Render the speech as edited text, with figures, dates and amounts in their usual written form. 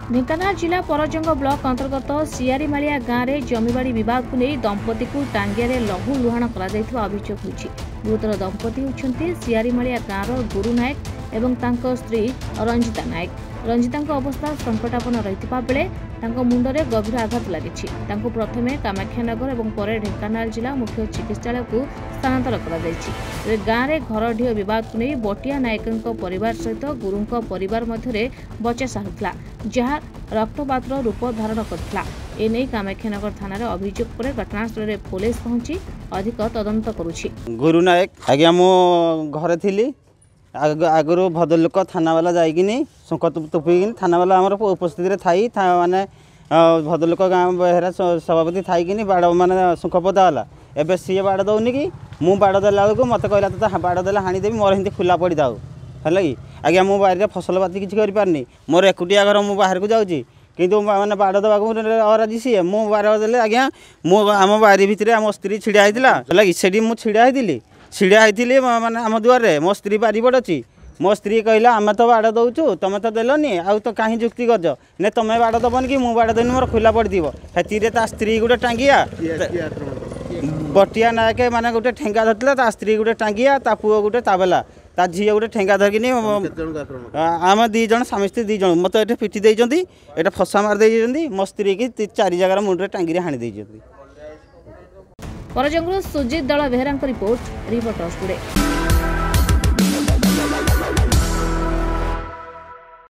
ढेंकानाल जिला परजंग ब्लॉक अंतर्गत सियारीमालिया गाँव में जमीबाड़ी विवाद को नहीं दंपति को टांगिया लघु लुहाण कर अभियोग होगी। गुरुतर दंपति होती सियारीमालिया गाँव गुरु नायक एवं तांको स्त्री रंजिता नायक। रंजिता अवस्था संकटापन्न रही बेले मुंडरे गभीर आघात लगी। प्रथमे कामाख्यानगर और पर ढेंकानाल जिला मुख्य चिकित्सालय को स्थानांतर कर गाँव में घर ढिओ विवाद को नहीं बटिया नायक परिवार सहित गुरु परिवार मध्य बचेसा होता जहाँ रक्तपातर रूप धारण करथिला। एने कामाख्यानगर थाना अभियोग पर घटनास्थल में पुलिस पहुंची अधिक तदंत करुछि। गुरु नायक आज्ञा मो घरे थिली आगु भद्रलोक थाना वाला जाइकिनी सुंक तुपिकिनी थाना वाला आमर उपस्थित थाई माने भद्रलोक गाँव बेहरा सभापति थाइकिनी बाड़ माने सुंक पदाला एबे सी बाड़ दौनी कि मु बाड़ देला बेलू मत कहला तो बाड़ देला हाणीदेवी मोर हिंदी खुला पड़ी थाऊ है कि आज्ञा मु बाहर फसल बाती किसी करें मोर एकुटिया घर मु बाहर को जाऊँगी किंतु मैंने बाड़ देवा अराजी सी मु बाड़ देले आज्ञा मु आम बारी भितर आम स्त्री छिड़ा होता है कि मुझे छिड़ा होती माने आम दुआरे मो स्त्री बारीपट अच्छी मो स्त्री कहला आम तो बाड़ दौचु तुम तो देलनी आउ तो कहीं जुक्ति करज ने तुम्हें बाड़ दबन कि मुझे बाड़ देनी मोर खुला पड़ो से स्त्री गोटे टांगिया बटिया नायक माने गोटे ठेंगा धरता ता स्त्री गोटे टांगिया ता पुओ गोटे ताबेला ता झी गोटे ठेंगा धरकिनी आम दी जन स्वामी स्त्री दी जन मत ये पिटी देती ये फसा मार दे मो स्त्री की 4 जगार मुंडे टांगी हाणी दे। परजंगरू सुजित दल बेहरा रिपोर्ट रिपोर्टर्स टुडे।